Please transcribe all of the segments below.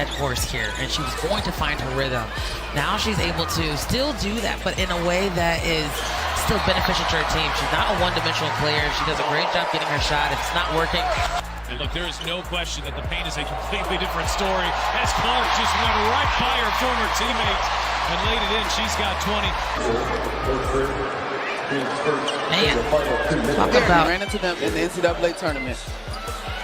dead horse here, and she was going to find her rhythm. Now she's able to still do that, but in a way that is still beneficial to her team. She's not a one-dimensional player. She does a great job getting her shot. If it's not working. And look, there is no question that the paint is a completely different story as Clark just went right by her former teammate and laid it in. She's got 20. Man, talk about. Ran into them in the NCAA tournament.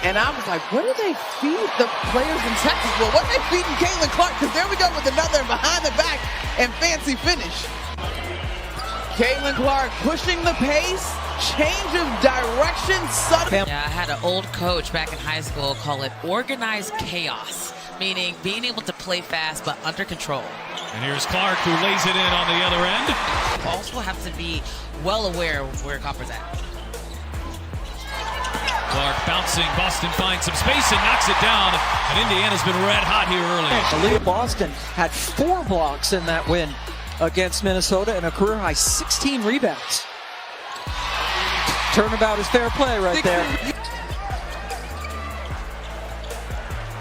And I was like, what do they feed the players in Texas? Well, what are they feeding Caitlin Clark? Because there we go with another behind the back and fancy finish. Caitlin Clark pushing the pace, change of direction, sudden. Yeah, I had an old coach back in high school call it organized chaos, meaning being able to play fast but under control. And here's Clark who lays it in on the other end. You also have to be well aware of where Copper's at. Clark bouncing, Boston finds some space and knocks it down, and Indiana's been red hot here early. Boston had 4 blocks in that win against Minnesota and a career-high 16 rebounds. Turnabout is fair play right there.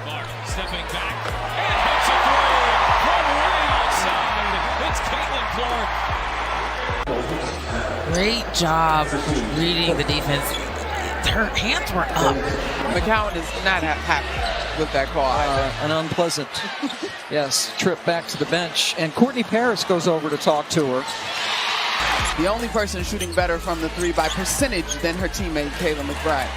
Clark stepping back and hits a three from way outside. It's Caitlin Clark. Great job reading the defense. Her hands were up. McCowan is not happy with that call. An unpleasant, yes, trip back to the bench. And Courtney Paris goes over to talk to her. The only person shooting better from the 3 by percentage than her teammate, Kayla McBride.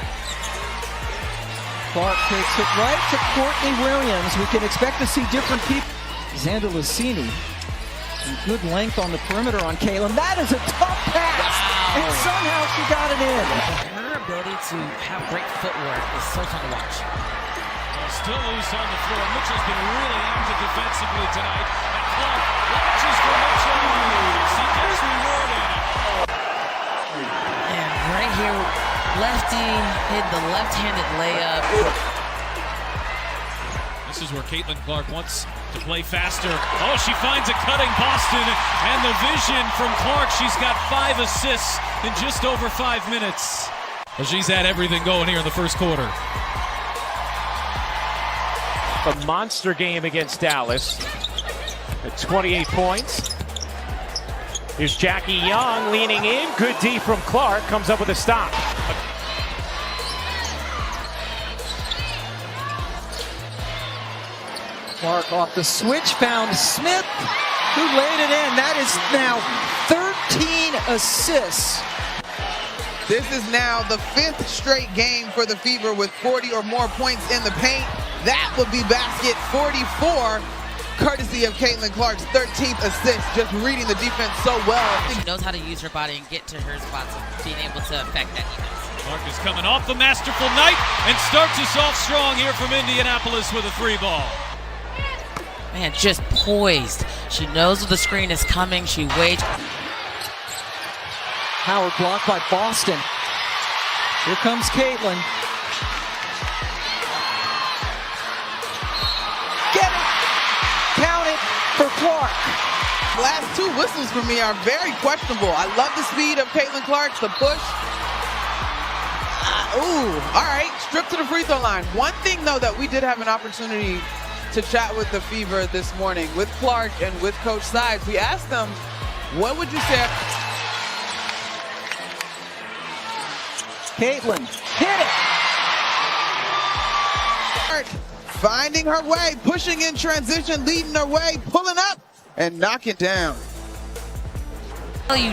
Clark takes it right to Courtney Williams. We can expect to see different people. Xander Lucini, good length on the perimeter on Kaylin. That is a tough pass. Wow. And somehow she got it in. Her ability to have great footwork is so fun to watch. Still loose on the floor. Mitchell's been really active defensively tonight. And Clark launches for Mitchell. She gets rewarded. And right here, lefty hit the left-handed layup. This is where Caitlin Clark wants to play faster. Oh, she finds a cutting Boston, and the vision from Clark. She's got 5 assists in just over 5 minutes. Well, she's had everything going here in the first quarter. A monster game against Dallas at 28 points. Here's Jackie Young leaning in. Good D from Clark. Comes up with a stop. Clark off the switch, found Smith, who laid it in. That is now 13 assists. This is now the 5th straight game for the Fever with 40 or more points in the paint. That would be basket 44, courtesy of Caitlin Clark's 13th assist, just reading the defense so well. She knows how to use her body and get to her spots and being able to affect that defense. Clark is coming off a masterful night and starts us off strong here from Indianapolis with a 3 ball. Man, just poised. She knows when the screen is coming. She waits. Howard blocked by Boston. Here comes Caitlin. Get it! Count it for Clark. Last 2 whistles for me are very questionable. I love the speed of Caitlin Clark, the push. All right, strip to the free throw line. One thing, though, that we did have an opportunity to chat with the Fever this morning, with Clark and with Coach Sides. We asked them, what would you say? Caitlin, hit it! Finding her way, pushing in transition, leading her way, pulling up, and knock it down. We're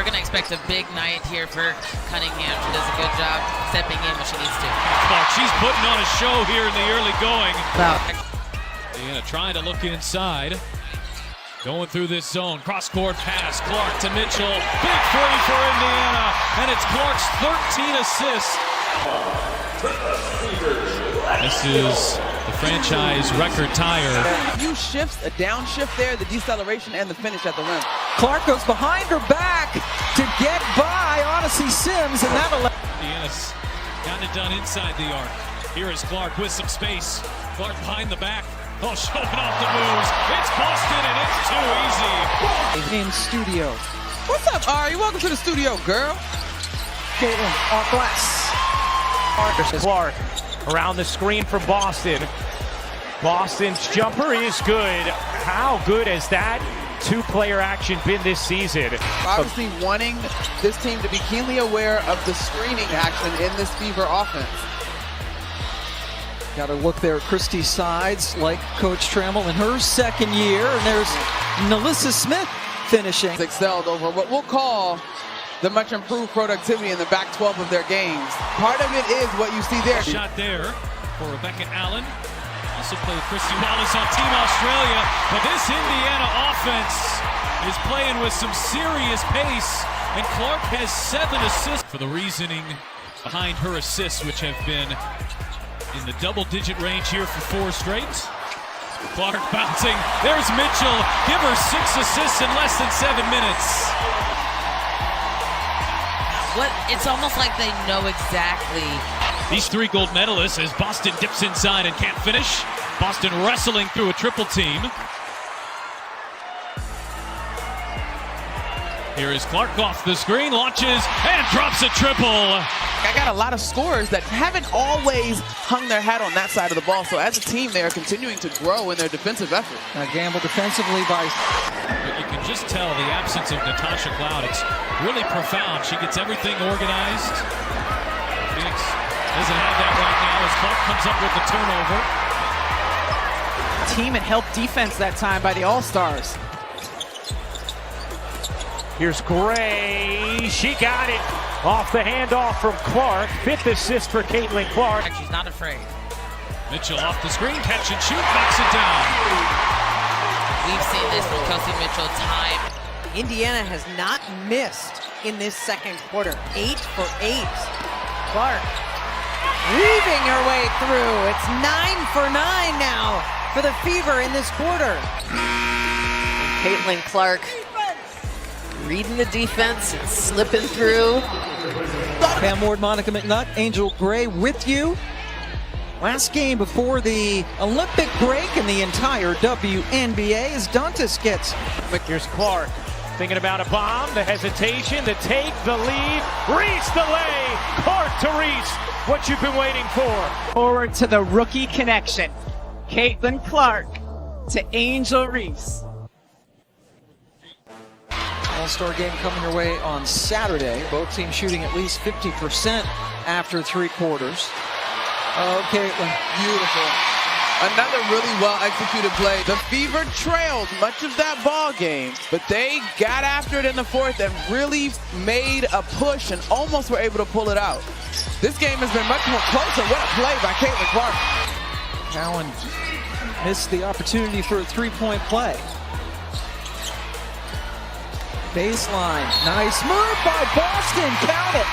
going to expect a big night here for Cunningham. She does a good job stepping in when she needs to. Clark, she's putting on a show here in the early going. Wow. Indiana trying to look inside. Going through this zone. Cross-court pass. Clark to Mitchell. Big 3 for Indiana. And it's Clark's 13 assists. This is the franchise record tire. A few shifts, a downshift there, the deceleration, and the finish at the rim. Clark goes behind her back to get by Odyssey Sims, and that allowed. Indiana's gotten it done inside the arc. Here is Clark with some space. Clark behind the back. Oh, showing off the moves. It's Boston, and it's too easy. In studio. What's up, Ari? Welcome to the studio, girl. Caitlin off glass. Clark around the screen from Boston. Boston's jumper is good. How good has that two-player action been this season? Obviously wanting this team to be keenly aware of the screening action in this Fever offense. Got to look there at Christie's sides, like Coach Trammell in her second year. And there's Nalissa Smith finishing. Excelled over what we'll call the much improved productivity in the back 12 of their games. Part of it is what you see there. Shot there for Rebecca Allen. Also play with Christy Wallace on Team Australia. But this Indiana offense is playing with some serious pace. And Clark has 7 assists for the reasoning behind her assists, which have been in the double-digit range here for 4 straight. Clark bouncing. There's Mitchell. Give her 6 assists in less than 7 minutes. It's almost like they know exactly. These 3 gold medalists as Boston dips inside and can't finish. Boston wrestling through a triple team. Here is Clark off the screen, launches and drops a triple. I got a lot of scorers that haven't always hung their hat on that side of the ball. So as a team, they are continuing to grow in their defensive effort. Gamble defensively by... But you can just tell the absence of Natasha Cloud. It's really profound. She gets everything organized. Phoenix doesn't have that right now as Clark comes up with the turnover. Team and help defense that time by the All-Stars. Here's Gray. She got it off the handoff from Clark. 5th assist for Caitlin Clark. She's not afraid. Mitchell off the screen, catch and shoot, knocks it down. We've seen this from Kelsey Mitchell time. Indiana has not missed in this second quarter. 8 for 8. Clark weaving her way through. It's 9 for 9 now for the Fever in this quarter. Caitlin Clark reading the defense and slipping through. Pam Ward, Monica McNutt, Angel Gray with you. Last game before the Olympic break in the entire WNBA as Dantas gets. Here's Clark thinking about a bomb, the hesitation, the take, the lead. Reese the lay. Clark to Reese. What you've been waiting for. Forward to the rookie connection. Caitlin Clark to Angel Reese. All-Star game coming your way on Saturday. Both teams shooting at least 50% after 3 quarters. Oh, Caitlin. Beautiful. Another really well-executed play. The Fever trailed much of that ball game, but they got after it in the 4th and really made a push and almost were able to pull it out. This game has been much more closer. What a play by Caitlin Clark. Cowan missed the opportunity for a 3-point play. Baseline. Nice move by Boston. Count it.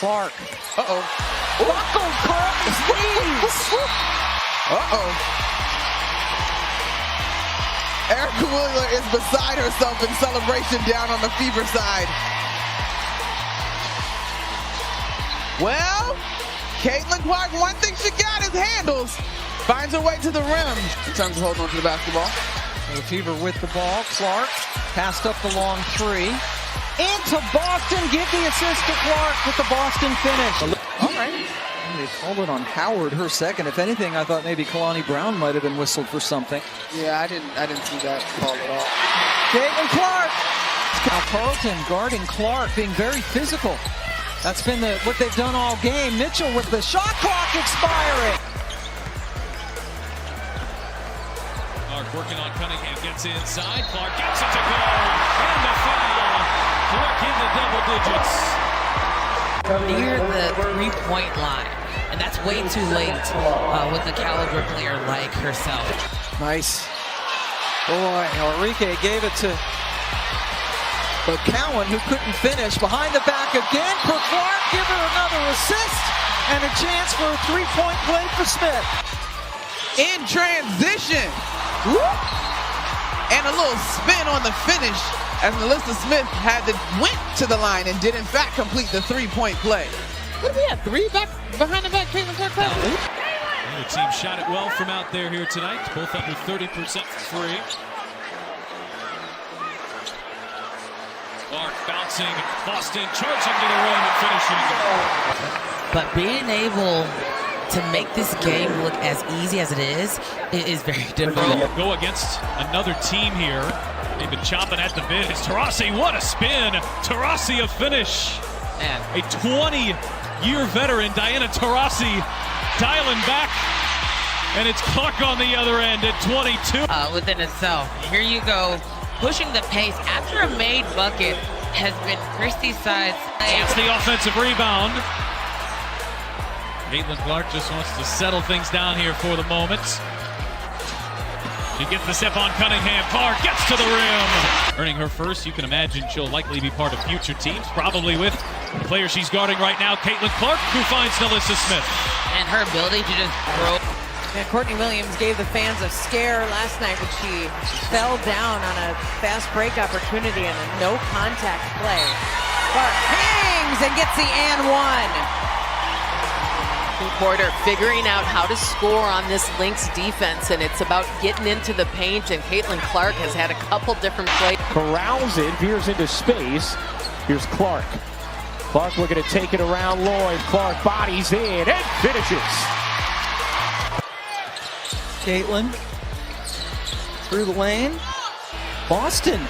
Clark. Uh-oh. Buckled Clark's knees. Uh-oh. Erica Wheeler is beside herself in celebration down on the Fever side. Well, Caitlin Clark, one thing she got is handles. Finds her way to the rim in terms of holding on to the basketball. The Fever with the ball. Clark passed up the long 3. Into Boston. Give the assist to Clark with the Boston finish. All right. They called it on Howard, her second. If anything, I thought maybe Kalani Brown might have been whistled for something. Yeah, I didn't see that call at all. Caitlin Clark. Now Carlton guarding Clark, being very physical. That's been what they've done all game. Mitchell with the shot clock expiring. Clark working on Cunningham, gets inside. Clark gets it to go. And the foul. Clark in the double digits. Near the 3-point line. And that's way too late with a caliber player like herself. Nice. Boy, Enrique gave it to Cowan, who couldn't finish. Behind the back again for Clark. Give her another assist. And a chance for a 3-point play for Smith. In transition. Whoop. And a little spin on the finish as Nalissa Smith went to the line and did in fact complete the 3-point play. What did we have? 3 back behind the back Caitlin Clark play? The team shot it well from out there here tonight. Both under 30% for 3. Clark bouncing, Boston charging to the rim and finishing. But being able to make this game look as easy as it is very difficult. Go against another team here. They've been chomping at the bit. It's Taurasi, what a spin. Taurasi a finish. Man. A 20-year veteran, Diana Taurasi, dialing back. And it's Clark on the other end at 22. Within itself. Here you go, pushing the pace after a made bucket has been Christie's side. It's the offensive rebound. Caitlin Clark just wants to settle things down here for the moment. She gets the step on Cunningham. Clark gets to the rim. Earning her first, you can imagine she'll likely be part of future teams, probably with the player she's guarding right now, Caitlin Clark, who finds Nalissa Smith. And her ability to just throw. Yeah, Courtney Williams gave the fans a scare last night when she fell down on a fast break opportunity and a no contact play. Clark hangs and gets the and one. Porter figuring out how to score on this Lynx defense, and it's about getting into the paint, and Caitlin Clark has had a couple different plays. Corrals it, veers into space. Here's Clark. Clark looking to take it around Lloyd. Clark bodies in and finishes. Caitlin through the lane. Boston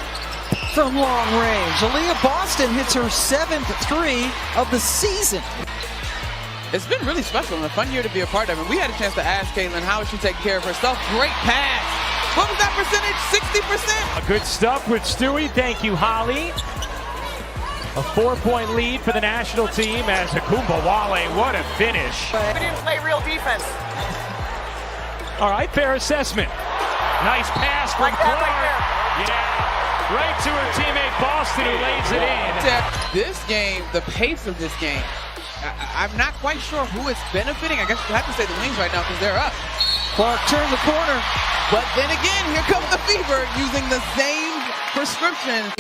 from long range. Aaliyah Boston hits her 7th three of the season. It's been really special and a fun year to be a part of. And we had a chance to ask Caitlin how is she taking care of herself. Great pass. What was that percentage? 60%? Good stuff with Stewie. Thank you, Holly. A 4-point lead for the national team as Akumbawale. What a finish. We didn't play real defense. All right, fair assessment. Nice pass from Clark. Yeah, right to her teammate Boston, who lays it in. This game, the pace of this game, I'm not quite sure who it's benefiting. I guess you have to say the Wings right now because they're up. Clark turned the corner. But then again, here comes the Fever using the same prescription.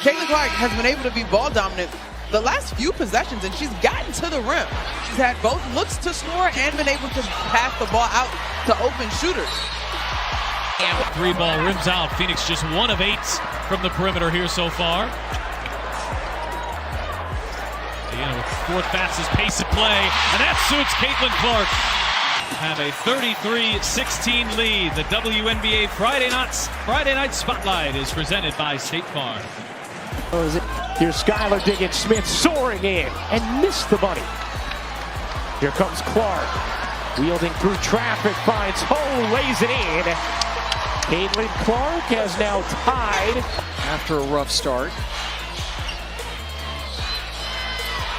Caitlin Clark has been able to be ball dominant the last few possessions, and she's gotten to the rim. She's had both looks to score and been able to pass the ball out to open shooters. Three ball rims out. Phoenix just 1 of 8 from the perimeter here so far. Diana with the 4th fastest pace of play, and that suits Caitlin Clark. Have a 33-16 lead. The WNBA Friday night Spotlight is presented by State Farm. Here's Skylar Diggins-Smith soaring in and missed the money. Here comes Clark, wielding through traffic, finds Ho, lays it in. Caitlin Clark has now tied After a rough start.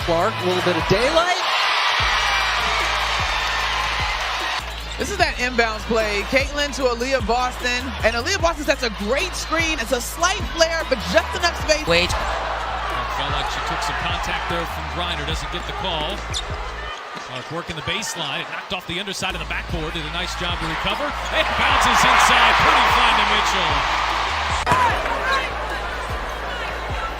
Clark, a little bit of daylight. This is that inbounds play. Caitlin to Aaliyah Boston. And Aaliyah Boston sets a great screen. It's a slight flare, but just enough space. Wait. Felt like she took some contact there from Griner. Doesn't get the call. Clark working the baseline. It knocked off the underside of the backboard. Did a nice job to recover. It bounces inside. Pretty fine to Mitchell.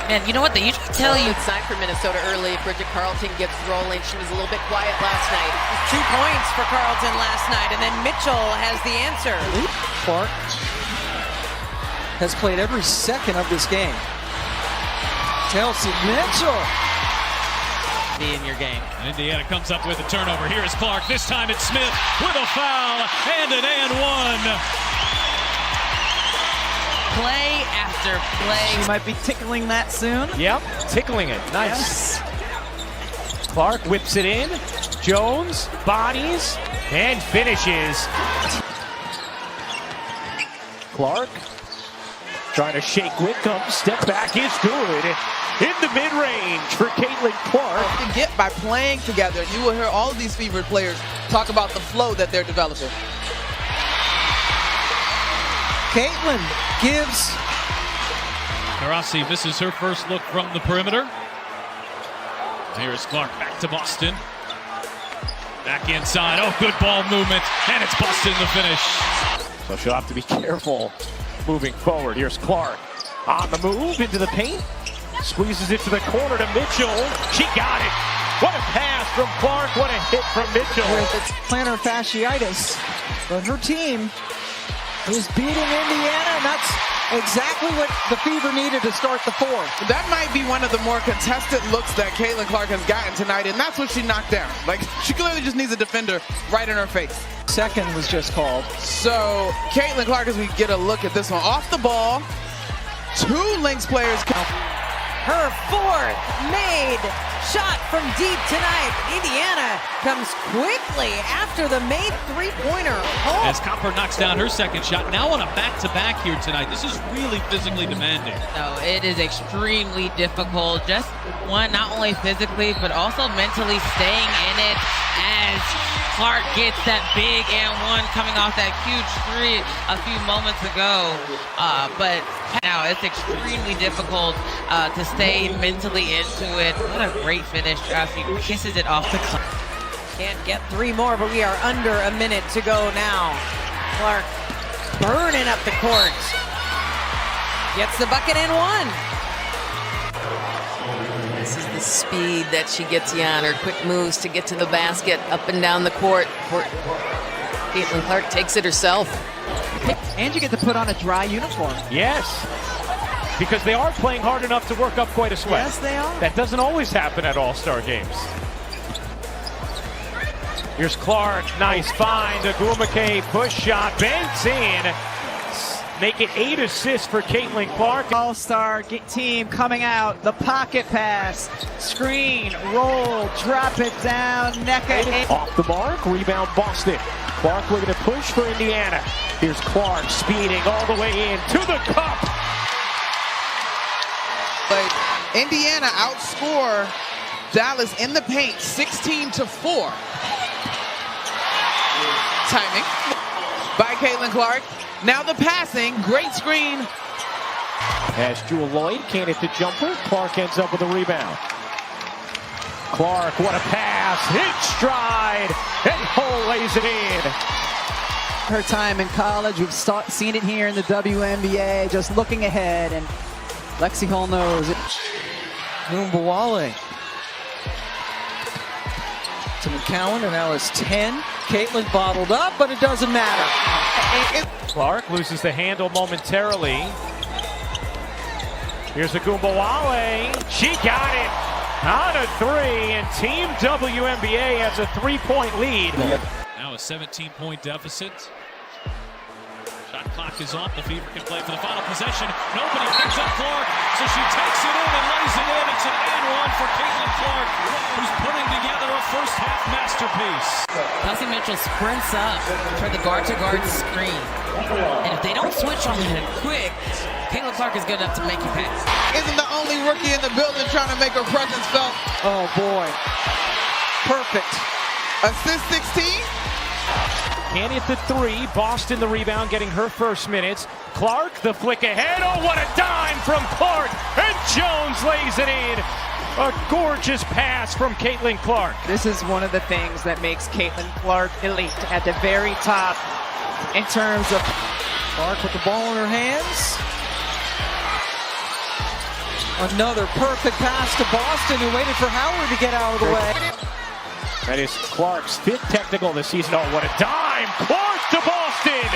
Man, you know what? They usually tell you. Good sign for Minnesota early. Bridget Carlton gets rolling. She was a little bit quiet last night. 2 points for Carlton last night, and then Mitchell has the answer. Clark has played every second of this game. Chelsea Mitchell. Be in your game. And Indiana comes up with a turnover. Here is Clark. This time it's Smith with a foul and an and one. Play after play. She might be tickling that soon. Yep, tickling it. Nice. Yes. Clark whips it in. Jones bodies and finishes. Clark trying to shake Wickham. Step back is good. In the mid-range for Caitlin Clark. To get by playing together, and you will hear all of these fevered players talk about the flow that they're developing. Caitlin gives. Taurasi misses her first look from the perimeter. Here's Clark back to Boston. Back inside. Oh, good ball movement. And it's Boston the finish. So she'll have to be careful moving forward. Here's Clark on the move into the paint. Squeezes it to the corner to Mitchell. She got it. What a pass from Clark. What a hit from Mitchell. It's plantar fasciitis. But her team is beating Indiana, and that's Exactly what the Fever needed to start the fourth. That might be one of the more contested looks that Caitlin Clark has gotten tonight, and that's what she knocked down. Like, she clearly just needs a defender right in her face. Second was just called. So, Caitlin Clark, as we get a look at this one, off the ball, 2 Lynx players. Her fourth made shot from deep tonight. Indiana comes quickly after the made three-pointer. As Copper knocks down her second shot, now on a back-to-back here tonight. This is really physically demanding. No, it is extremely difficult. Just one, not only physically, but also mentally staying in it as Clark gets that big and one coming off that huge three a few moments ago. But now it's extremely difficult to stay mentally into it. What a great finish. She kisses it off the clock. Can't get 3 more, but we are under a minute to go now. Clark burning up the court. Gets the bucket and one. This is the speed that she gets you on, her quick moves to get to the basket, up and down the court. Caitlin Clark takes it herself. And you get to put on a dry uniform. Yes, because they are playing hard enough to work up quite a sweat. Yes, they are. That doesn't always happen at All-Star games. Here's Clark, nice find. Agumake push shot, banks in. Make it 8 assists for Caitlin Clark. All-Star team coming out. The pocket pass, screen, roll, drop it down, Nneka. Off the mark, rebound Boston. Clark looking to push for Indiana. Here's Clark speeding all the way in to the cup. But Indiana outscore Dallas in the paint 16-4. Timing by Caitlin Clark. Now the passing, great screen. As Jewel Lloyd can't hit the jumper, Clark ends up with a rebound. Clark, what a pass, hit stride, and Hull lays it in. Her time in college, we've seen it here in the WNBA, just looking ahead, and Lexi Hull knows it. Numbawale to McCowan, and now it's 10. Caitlin bottled up, but it doesn't matter. Clark loses the handle momentarily. Here's Agumawale. She got it on a 3, and Team WNBA has a 3-point lead. Now a 17-point deficit. Shot clock is off. The Fever can play for the final possession. Nobody picks up Clark, so she takes it in and lays it in. It's an and one for Caitlin Clark, who's putting together a first-half masterpiece. Kelsey Mitchell sprints up for the guard-to-guard screen. And if they don't switch on it quick, Caitlin Clark is good enough to make you pay. Isn't the only rookie in the building trying to make her presence felt. Oh boy, perfect. Assist 16. Can't hit the 3. Boston the rebound, getting her first minutes. Clark the flick ahead. Oh, what a dime from Clark. And Jones lays it in. A gorgeous pass from Caitlin Clark. This is one of the things that makes Caitlin Clark elite at the very top in terms of Clark with the ball in her hands. Another perfect pass to Boston, who waited for Howard to get out of the way. That is Clark's 5th technical this season. Oh, what a dime! Clark to Boston!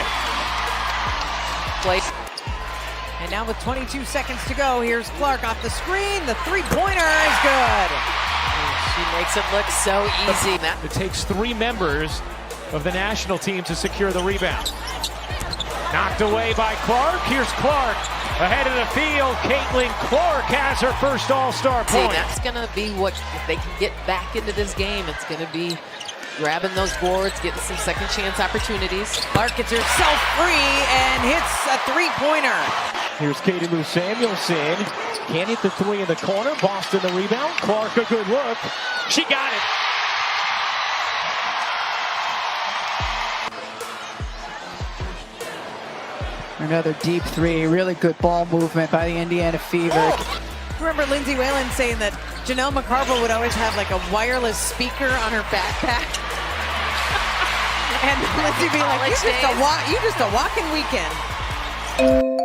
And now with 22 seconds to go, here's Clark off the screen. The three-pointer is good. She makes it look so easy. It takes 3 members of the national team to secure the rebound. Knocked away by Clark. Here's Clark ahead of the field. Caitlin Clark has her first All-Star point. That's going to be what, if they can get back into this game, it's going to be grabbing those boards, getting some second chance opportunities. Clark gets herself free and hits a three-pointer. Here's Katie Lou Samuelson. Can't hit the 3 in the corner. Boston the rebound. Clark a good look. She got it. Another deep 3, really good ball movement by the Indiana Fever. Oh. Remember Lindsay Whalen saying that Janelle McCarville would always have like a wireless speaker on her backpack? And Lindsay be like, you just a walking weekend.